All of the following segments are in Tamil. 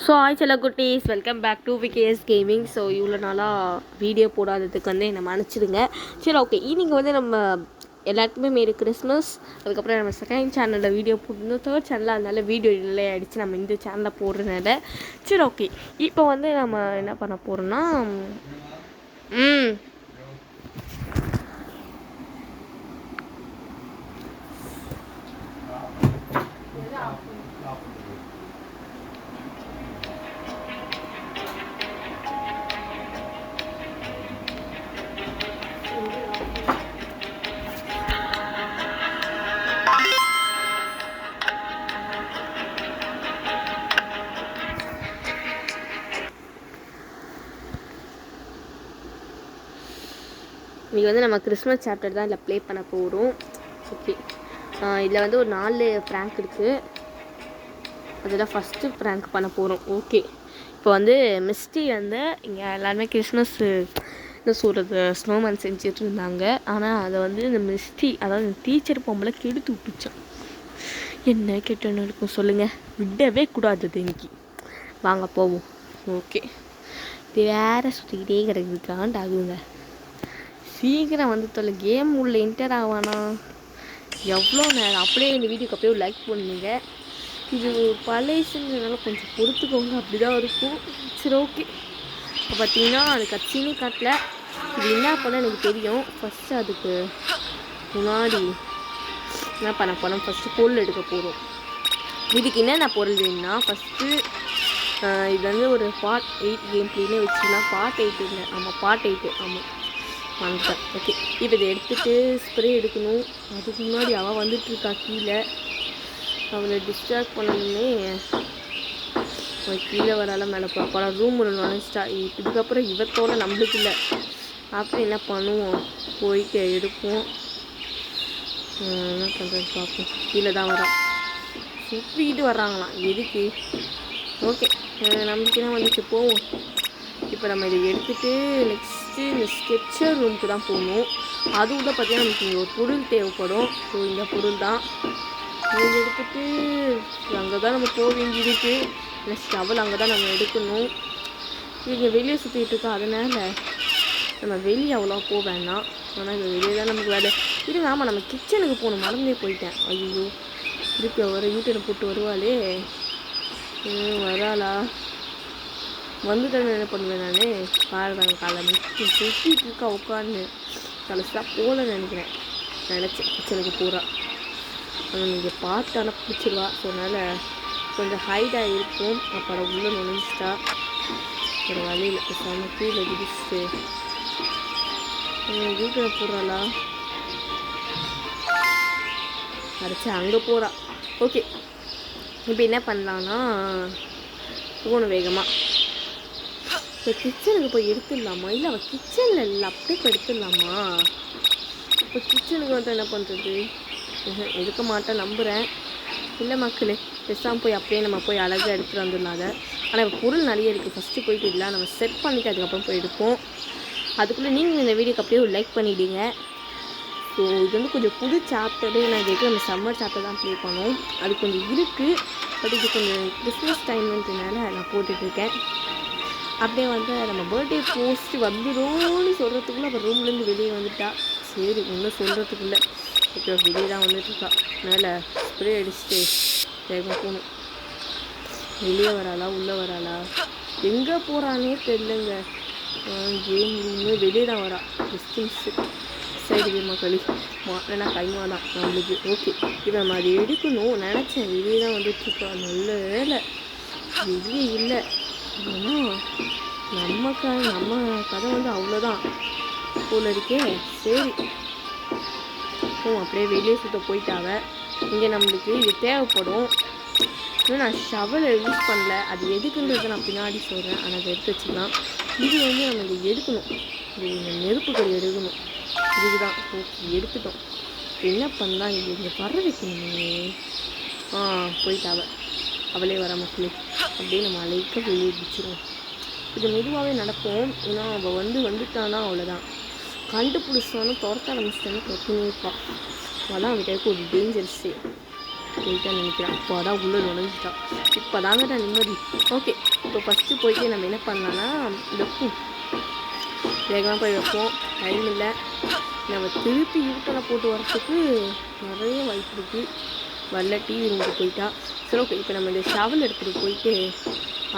ஸோ ஹாய் செல்ல குட்டீஸ், welcome back to VKS gaming. ஸோ இவ்வளோ நாளாக வீடியோ போடாததுக்கு வந்து என்னை மன்னிச்சிடுங்க. சரி, ஓகே. இன்றைக்கி வந்து நம்ம எல்லாருக்குமே மேரி கிறிஸ்மஸ். அதுக்கப்புறம் நம்ம செகண்ட் சேனலில் வீடியோ போட்டுருந்தோம், தேர்ட் சேனலில் அதனால வீடியோ டிலே ஆகிடுச்சு. நம்ம இந்த சேனலில் போடுறதுனால சரி, ஓகே. இப்போ வந்து நம்ம என்ன பண்ண போகிறோன்னா இன்றைக்கி வந்து நம்ம கிறிஸ்மஸ் சாப்டர் தான் இதில் ப்ளே பண்ண போகிறோம். ஓகே, இதில் வந்து ஒரு 4 ப்ராங்க் இருக்குது. அதில் ஃபஸ்ட்டு ப்ராங்க் பண்ண போகிறோம். ஓகே, இப்போ வந்து மிஸ்டி வந்து இங்கே எல்லாருமே கிறிஸ்மஸ்ஸு என்ன சொல்கிறது ஸ்னோமேன் செஞ்சுட்டு இருந்தாங்க. ஆனால் அதை வந்து இந்த மிஸ்டி, அதாவது இந்த டீச்சர் பொம்பளை கெடுத்து விட்டுச்சான். என்ன கெட்டன்னு இருக்கும் சொல்லுங்கள், விடவே கூடாது இன்னைக்கு. வாங்க போவோம். ஓகே, இது வேறு சுற்றிக்கிட்டே கிடக்குதுக்காண்டு ஆகுங்க. சீக்கிரம் வந்து தொல்லை, கேம் உள்ள என்டர் ஆவானா? எவ்வளோ நேரம்? அப்படியே இந்த வீடியோக்கு அப்படியே லைக் பண்ணுங்க. இது பழையசுங்கிறதுனால கொஞ்சம் பொறுத்துக்கோங்க, அப்படி தான் இருக்கும். சரி, ஓகே. இப்போ பார்த்தீங்கன்னா அது கட்சினே காட்டல. இது என்ன பண்ண எனக்கு தெரியும். ஃபஸ்ட்டு அதுக்கு முன்னாடி என்ன பண்ண போனோம், ஃபஸ்ட்டு பொருள் எடுக்க போகிறோம். இதுக்கு என்னென்ன பொருள் வேணும்னா, ஃபஸ்ட்டு இது வந்து ஒரு பார்ட் 8 கேம் பிளேனே வச்சுக்கலாம். பார்ட் 8 இல்லை, ஆமாம் பார்ட் 8, ஆமாம் வந்துட்டேன். ஓகே, இப்போ இதை எடுத்துகிட்டு ஸ்ப்ரே எடுக்கணும். அதுக்கு முன்னாடி அவள் வந்துட்டுருக்கா கீழே. அவளை டிஸ்ட்ராக்ட் பண்ணணுமே. அவள் கீழே வரால மேலே போகிறா. ரூம் ஒன்று நுழைச்சிட்டா. இதுக்கப்புறம் இவத்தோட நம்மளுக்கு இல்லை. அப்புறம் என்ன பண்ணுவோம், போயிட்டு எடுப்போம். என்ன பண்ணுறது பார்ப்போம். கீழே தான் வரா, சுற்றிக்கிட்டு வர்றாங்களாம். எதுக்கு? ஓகே, நம்மளுக்கு என்ன வந்துச்சு, போவோம். இப்போ நம்ம இதை எடுத்துகிட்டு நெக்ஸ்ட்டு இந்த ஸ்கெட்சர் ரூமுக்கு தான் போகணும். அதுவும் தான் பார்த்தீங்கன்னா நமக்கு இங்கே ஒரு பொருள் தேவைப்படும். ஸோ இந்த பொருள் தான் இதை எடுத்துகிட்டு அங்கே தான் நம்ம போக வேண்டியிருக்கு. நெக்ஸ்ட் அவள் அங்கே தான் நம்ம எடுக்கணும். இங்கே வெளியே சுற்றிக்கிட்டு இருக்கா, அதனால் நம்ம வெளியே அவ்வளோ போக வேண்டாம். ஆனால் இங்கே வெளியே தான் நமக்கு வேலை இருங்க. ஆமாம், நம்ம கிச்சனுக்கு போகணும், மறந்தே போயிட்டேன். ஐயோ, திருப்பி அவரை யூடியூனை போட்டு வருவாளே. வராளா? வந்துட்டேன்னு என்ன பண்ணுவேன் நான்? பாருங்க, காலை நிற்க சுற்றிட்டு இருக்கா உட்காந்து. கடைசியாக போகலன்னு நினச்சேன் கிச்சனுக்கு பூரா. ஆனால் நீங்கள் பார்த்தானா பிடிச்சிருவா. ஸோ அதனால் கொஞ்சம் ஹைட்டாக இருக்கும். அப்புறம் உள்ளே நுழைஞ்சிட்டா. ஒரு வழியில் பேசாமல் கீழே விதிச்சு வீட்டில் போடுறாளா? அரைச்சி அங்கே போகிறா. ஓகே, இப்போ என்ன பண்ணலான்னா போகணும் வேகமாக. இப்போ கிச்சனுக்கு போய் எடுத்துடலாமா? இல்லை, அவள் கிச்சனில் இல்லை, அப்படியே இப்போ எடுத்துடலாமா? இப்போ கிச்சனுக்கு வந்து என்ன பண்ணுறது? எடுக்க மாட்டேன் நம்புகிறேன். இல்லை மக்களே, பெருசாக போய் அப்படியே நம்ம போய் அழகாக எடுத்துகிட்டு வந்துடலாம் அதை. ஆனால் இப்போ பொருள் நிறைய இருக்குது. ஃபஸ்ட்டு போயிட்டு இல்லை, நம்ம செட் பண்ணிவிட்டு அதுக்கப்புறம் போய் எடுப்போம். அதுக்குள்ளே நீங்கள் இந்த வீடியோக்கு அப்படியே ஒரு லைக் பண்ணிவிடுங்க. ஸோ இது வந்து கொஞ்சம் புது சாப்டரு. நான் இதுக்கு நம்ம சம்மர் சாப்டர் தான் ப்ளே பண்ணோம். அது கொஞ்சம் இருக்குது. பட் இது கொஞ்சம் கிறிஸ்மஸ் டைம்ன்றதுனால நான் போட்டுட்ருக்கேன். அப்படியே வந்து நம்ம பர்த்டே போஸ்ட்டு வந்துடும்னு சொல்கிறதுக்குள்ளே அப்போ ரூம்லேருந்து வெளியே வந்துட்டா. சரி, ஒன்றும் சொல்கிறதுக்குள்ளே இப்போ வெளியே தான் வந்துட்டுருக்கா. அதனால் ஸ்ப்ரே அடிச்சுட்டு வேகமாக போகணும். வெளியே வராளா உள்ளே வராளா எங்கே போகிறானே தெரிலங்க. கேம் ரூமு வெளியே தான் வரா. டிஸ்டன்ஸு சைடு கேமா களி மாட்டினா கைமா தான் நம்மளுக்கு. ஓகே, இப்போ நம்ம அதை எடுக்கணும் நினச்சேன். வெளியே தான் வந்துட்டுருக்கா. நல்ல வேலை வெளியே இல்லை. ஏன்னா நம்ம கதை வந்து அவ்வளோதான் போல இருக்கே. சரி, அப்படியே வெளியே சுற்ற போயிட்டாவ. இங்கே நம்மளுக்கு இது தேவைப்படும். இன்னும் நான் ஷவலை யூஸ் பண்ணல. அது எதுக்குன்றது நான் பின்னாடி சொல்கிறேன். ஆனால் அதை எடுத்து வச்சுக்கலாம். இது வந்து நம்ம இதை எடுக்கணும். இது நெருப்புகள் எடுக்கணும். இதுக்கு தான். ஓகே, எடுத்துட்டோம். என்ன பண்ணலாம்? இங்கே வர வைக்கணுமே. போயிட்டாவ. அவளே வர மக்களே. அப்படியே நம்ம அழைக்க வெளியே பிடிச்சிருவோம். கொஞ்சம் மெதுவாகவே நடப்போம். ஏன்னா அவள் வந்துட்டானா அவ்வளோதான். கண்டுபிடிச்சாலும் துரத்த ஆரம்பிச்சிட்டாலும் பிரச்சனையே இருப்பாள். அவள் தான் அவளுக்கு ஒரு டேஞ்சர்ஸே. போயிட்டான்னு நினைக்கிறேன். இப்போ அதான் உள்ளே நுழைஞ்சிட்டான். இப்போ தாங்க நான் நிம்மதி. ஓகே, இப்போ ஃபஸ்ட்டு போயிட்டு நம்ம என்ன பண்ணலான்னா வைப்போம், வேகமாக போய் வைப்போம். டைம் இல்லை, நம்ம திருப்பி யூட்டனை போட்டு வரத்துக்கு நிறைய வாய்ப்பு இருக்குது. வரல, டிவி ரூமுக்கு போயிட்டா. சரி ஓகே, இப்போ நம்ம இந்த ஷவல் எடுத்துகிட்டு போயிட்டு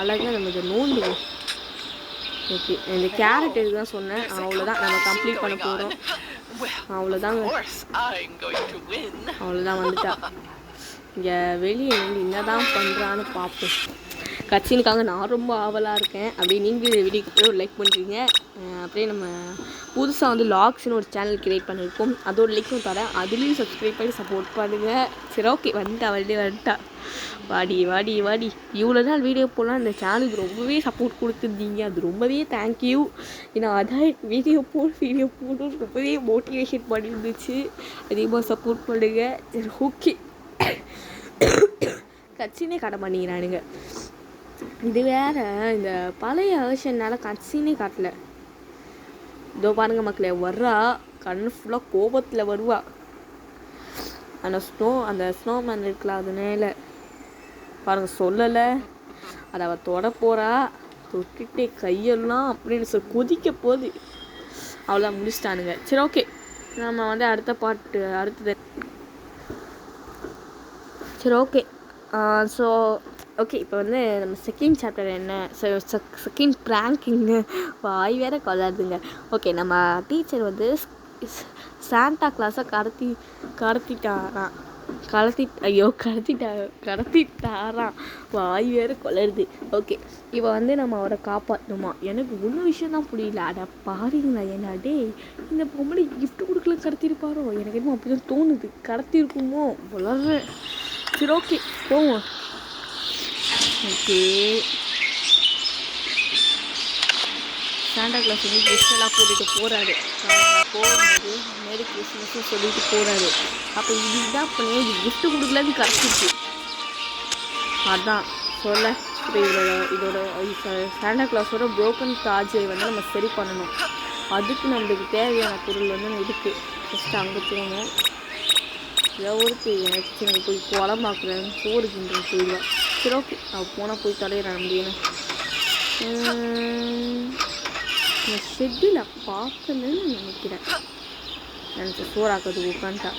அழகாக நம்ம இதை நோண்டுவோம். ஓகே, இந்த கேரட் இதுதான் தான் சொன்னேன். அவ்வளோதான், நம்ம கம்ப்ளீட் பண்ண போகிறோம். அவ்வளோதாங்க, அவ்வளோதான் வந்துட்டா. இங்கே வெளியே வந்து என்ன தான் பண்ணுறான்னு பார்ப்போம். கட்சினுக்காக நான் ரொம்ப ஆவலாக இருக்கேன். அப்படியே நீங்களும் வீடியோக்கு போய் ஒரு லைக் பண்ணுறீங்க. அப்படியே நம்ம புதுசாக வந்து லாக்ஸ்னு ஒரு சேனல் க்ரியேட் பண்ணியிருக்கோம், அதோட லிங்க்கும் தரேன், அதுலேயும் சப்ஸ்கிரைப் பண்ணி சப்போர்ட் பண்ணுங்கள். சரி ஓகே, வந்துட்டா. வாடி வாடி வாடி. இவ்வளோ நாள் வீடியோ போடலாம், இந்த சேனலுக்கு ரொம்பவே சப்போர்ட் கொடுத்துருந்தீங்க, அது ரொம்பவே தேங்க்யூ. ஏன்னா அதான் வீடியோ போடணும் ரொம்பவே மோட்டிவேஷன் பண்ணியிருந்துச்சு. அதிகமாக சப்போர்ட் பண்ணுங்க. சரி ஓகே, கட்சினே கடை பண்ணிக்கிறானுங்க. இது வேறு, இந்த பழைய வெர்ஷன்னால் கட்சினே காட்டல. இதோ பாருங்க மக்களே, வர்றா, கண்ணு ஃபுல்லாக கோபத்தில் வருவா. அந்த ஸ்னோமேன் இருக்கலாம், அது மேலே பாருங்க, சொல்லலை, அதை அவள் தொட போகிறா, தொட்டுட்டே கையெல்லாம் அப்படின்னு சொல்லி கொதிக்க போகுது. அவ்வளோ முடிச்சிட்டானுங்க. சரி ஓகே, நம்ம வந்து அடுத்தது. சரி ஓகே, ஸோ ஓகே, இப்போ வந்து நம்ம செகண்ட் சாப்டர் என்ன, செகண்ட் ப்ராங்கிங்கு வாய் வேறு கொள்ளாதுங்க. ஓகே, நம்ம டீச்சர் வந்து சாண்டா கிளாஸை கடத்திட்டாராம். வாய் வேறு கொளருது. ஓகே, இப்போ வந்து நம்ம அவரை காப்பாற்றணுமா? எனக்கு ஒன்றும் விஷயம் தான் புரியல. அட பாருங்களா, என்ன டே, இந்த பொம்பளை கிஃப்ட் கொடுக்கல கடத்திருப்பாரோ? எனக்கு என்னமோ அப்படி தான் தோணுது, கடத்திருக்குமோ வளர்றேன். சரி ஓகே, போவோம். ஓகே, சாண்டா கிளாஸ் வந்து கிஃப்டெல்லாம் போட்டுட்டு போகிறாரு. போகும்போது மேரி கிறிஸ்மஸ்ன்னு சொல்லிட்டு போகிறாரு. அப்போ இதுதான் பண்ணி கிஃப்ட்டு கொடுக்கலன்னு கிடச்சிருக்கு. அதான் சொல்ல, இப்போ இதோட சாண்டா கிளாஸோட ப்ரோக்கன் தாஜை வந்து நம்ம சரி பண்ணணும். அதுக்கு நம்மளுக்கு தேவையான பொருள் வந்து இருக்குது. ஃபஸ்ட்டு அங்கே போகணும். ஏதோ ஒருக்கு எனக்கு போய் குழம்பாக்குறேன், சோறு கிண்டுன்னு போயிடுவேன். சரி ஓகே, அவள் போனால் போய் தலையிடறேன் முடியல. இந்த ஷெட்டில் பார்க்கலன்னு நினைக்கிறேன். எனக்கு சோறாக்குறதுக்கு உட்காந்துட்டா.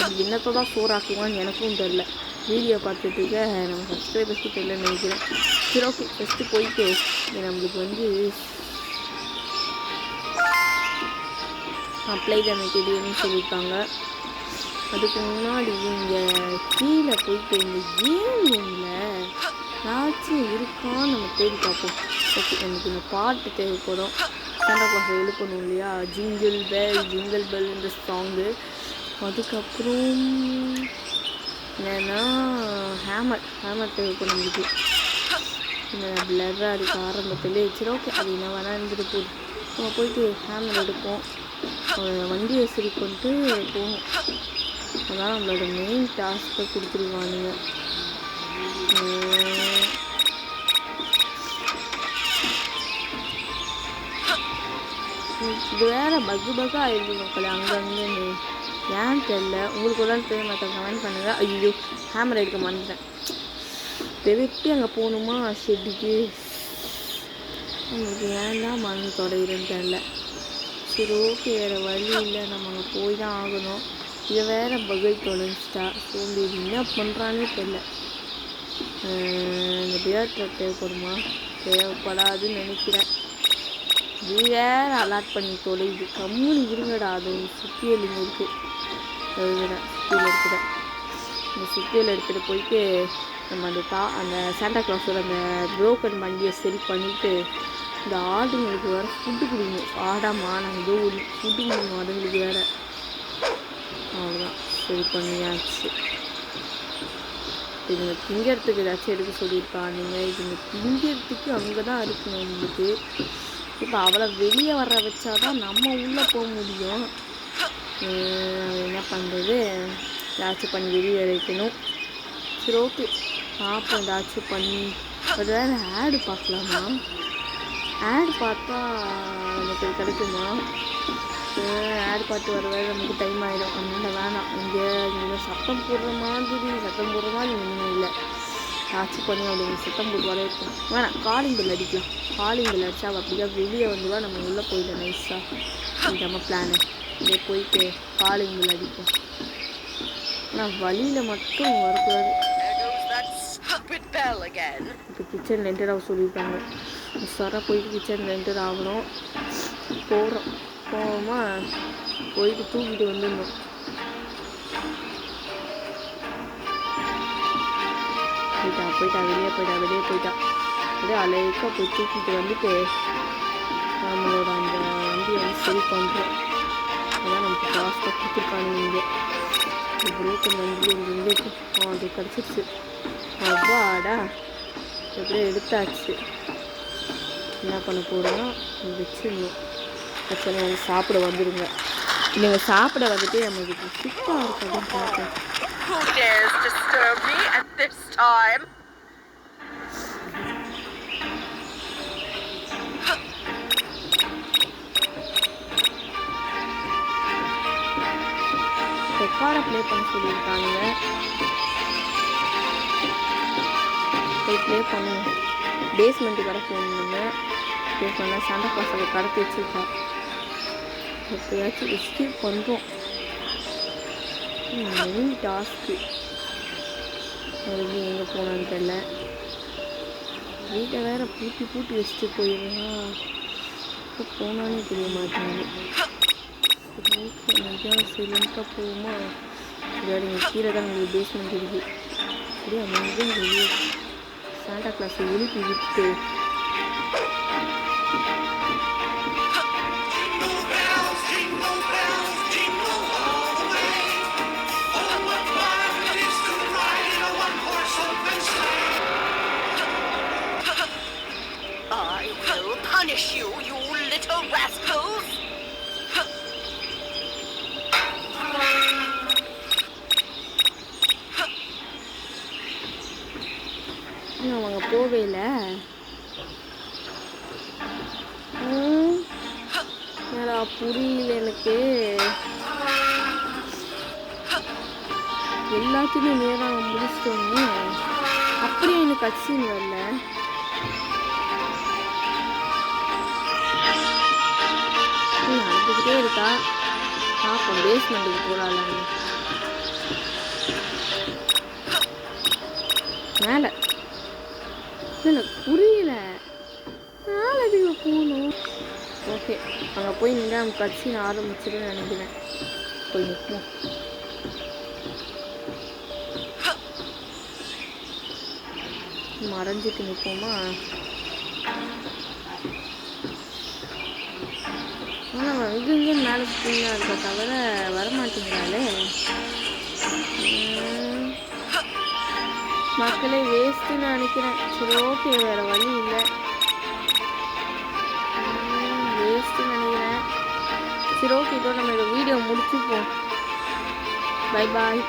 அது என்னத்தை தான் சோறாக்குவான்னு எனக்கும் தெரில. வீடியோ பார்த்துட்டுக்க நம்ம சப்ஸ்கிரைபர்ஸ்க்கு தெரியலன்னு நினைக்கிறேன். சரி ஓகே, ஃபஸ்ட்டு போயிட்டு நம்மளுக்கு வந்து அப்ளை த மெட்டீரியல்னு சொல்லியிருக்காங்க. அதுக்கு முன்னாடி இங்கே கீழே போயிட்டு இந்த ரூமில் ஏதாச்சும் இருக்கான்னு நம்ம தேடி பார்ப்போம். ஓகே, எனக்கு இந்த பாட்டு தேவைப்படும். சாண்டா கிளாஸை எழுப்பணும் இல்லையா, ஜிங்கிள் பெல் இந்த சாங்கு. அதுக்கப்புறம் என்னென்னா ஹேமர் தேவைப்படும் நம்மளுக்கு. இந்த பிளராக இருக்க ஆரம்பத்தில். சரி ஓகே, அது என்ன வேணால் இருந்துட்டு போகுது. நம்ம போயிட்டு ஹேமர் எடுப்போம், வண்டியை சரி பண்ணிட்டு போவோம். அதான் நம்மளோட மெயின் டாஸ்க்கை கொடுத்துருவானுங்க. இது வேறு பக்கு ஆயிடுது மக்களே, அங்கங்கே ஏன் தெரில. உங்களுக்கு ஒரு நாள் தெரியும், மற்ற கமெண்ட் பண்ணுங்கள். ஐயோ, ஹேமர் எடுக்க மாட்டேன். திருப்பி அங்கே போகணுமா ஷெட்டுக்கு? உங்களுக்கு ஏன் தான் மண்ணு தொடையிறன்னு தெரில. சரி ஓகே, வேறு வழி இல்லை, நம்ம அங்கே போய் தான் ஆகணும். இதை வேறு பகை தொலைஞ்சிட்டா. சோம்பேறி என்ன பண்ணுறானே தெரில. இந்த பியர் ட்ரக் தேவைப்படுமா? தேவைப்படாதுன்னு நினைக்கிறேன். இது வேறு அலாட் பண்ணி தொலைது. கம்முன்னு இருங்கடா. அது சுத்தியல் இங்கே இருக்குது, சுத்தியில் இருக்கிற இந்த சுத்தியில் எடுத்துகிட்டு போயிட்டு நம்ம அந்த சாண்டா கிளாஸோட அந்த ப்ரோக்கன் வண்டியை சரி பண்ணிவிட்டு இந்த ஆடுங்களுக்கு வேறு ஃபுட்டு கொடுக்கணும். ஆடாமா நாங்கள் ஏதோ ஒரு ஃபுட்டு கொடுக்கணும் அதுங்களுக்கு வேறு. அவ்வளோதான், சரி பண்ணியாச்சு. இதுங்க திங்கிறதுக்கு ஏதாச்சும் எடுக்க சொல்லியிருக்கா. நீங்கள் இதுங்க திங்கிறதுக்கு அங்கே தான் இருக்கணும் உங்களுக்கு. இப்போ அவளை வெளியே வர வச்சாதான் நம்ம உள்ளே போக முடியும். என்ன பண்ணுறது, ஏதாச்சும் பண்ணி வெளியே வைக்கணும். சரி ஓகே, பார்ப்போம் ஏதாச்சும் பண்ணி. அது வேறு ஆடு பார்க்கலாமா? ஆடு பார்த்தா எனக்கு கிடைக்குமா? நமக்கு ஆட் பார்த்து வர நமக்கு டைம் ஆகிடும். அதனால் வேணாம். இங்கே சத்தம் போடுற மாதிரி ஒன்றும் இல்லை. ஆச்சு பண்ணி அப்படி சத்தம் போட்டு வர இருக்கும். வேணாம், காலிங் பெல் அடிக்கலாம். காலிங் பெல் அடித்தா அவள் அப்படியே வெளியே வந்துவா. நம்ம உள்ளே போயிடலாம் நைஸாக. இந்த நம்ம பிளானு இதே போயிட்டு காலிங் பெல் அடிப்போம். ஆனால் வழியில் மட்டும் வரக்கூடாது. இப்போ கிச்சனில் என்டர் ஆக சொல்லியிருக்காங்க. உஷாராக போயிட்டு கிச்சனில் என்டர் ஆகணும். போவோமா போயிட்டு தூக்கிட்டு வந்துடணும். போயிட்டா வெளியே போயிட்டா அப்படியே அலைக்காக போய் தூக்கிட்டு வந்துட்டு நம்மளோட அந்த வண்டியை வந்து சரி பண்ணுறோம். அதான் நமக்கு காஸ்ட்டாக கொடுத்துருக்காங்க. இங்கே புரோக்கன் வண்டி இங்கே அது கிடச்சிருச்சு. அவ்வாடா எப்படியோ எடுத்தாச்சு. என்ன பண்ண போகிறோம் வச்சிடணும். ஆக்சுவலி வந்து சாப்பிட வந்துடுங்க. நீங்கள் சாப்பிட வந்துட்டு நம்மளுக்கு சூப்பராக இருக்குதுன்னு பார்ப்பேன். ரெக்கார்டை ப்ளே பண்ண சொல்லியிருக்காங்க. போய் ப்ளே பண்ணுங்க. பேஸ்மெண்ட்டு கடை போகணுங்க. ப்ளே பண்ணால் சாண்டா கிளாஸ் அதை கடத்தி வச்சுருக்கோம். எப்போயாச்சும் எஸ்கேப் பண்ணுறோம். மெயின் டாஸ்க்கு மறுபடியும் எங்கே போனான்னு தெரியல. வீட்டை வேறு பூட்டி வச்சுட்டு போயிடுறா. இப்போ போனானே தெரிய மாட்டேங்குது. சைலண்ட்டாக போகுமா? இதாடி கீழே தான் உங்களுக்கு பேஸ்மெண்ட் இருக்குது. அப்படியே அமைதியாக வெளியே சாண்டா கிளாஸை எழுப்பி விட்டு You little rascals! அவங்க போவே இல்லை. புரியல எனக்கு. எல்லாத்தையுமே நேரம் முடிச்சிட்டோங்க. அப்படியே எனக்கு கட்சின்னு வரல. நடந்துக்கிட்டே இருக்கா. பார்ப்போம் பேஸ்மெண்ட்டுக்கு போகலான்னு. மேலே இல்லை புரியல. மேலே அதிக போகணும். ஓகே, அங்கே போய் நின்று நம்ம கட்சின்னு ஆரம்பிச்சிடுன்னு நினைக்கிறேன். போய் நிற்போம். மறைஞ்சிட்டு நிற்போமா? ஆனால் இங்கே மேலே சுற்றினா இருக்க தவிர வரமாட்டேங்கிறாளே. மக்களே வேஸ்ட்டுன்னு நினைக்கிறேன். சரி ஓகே, வேறு வழி இல்லை. வேஸ்ட்டுன்னு நினைக்கிறேன். சரி ஓகே, இப்போ நம்ம இந்த வீடியோ முடிச்சுப்போம். Bye bye.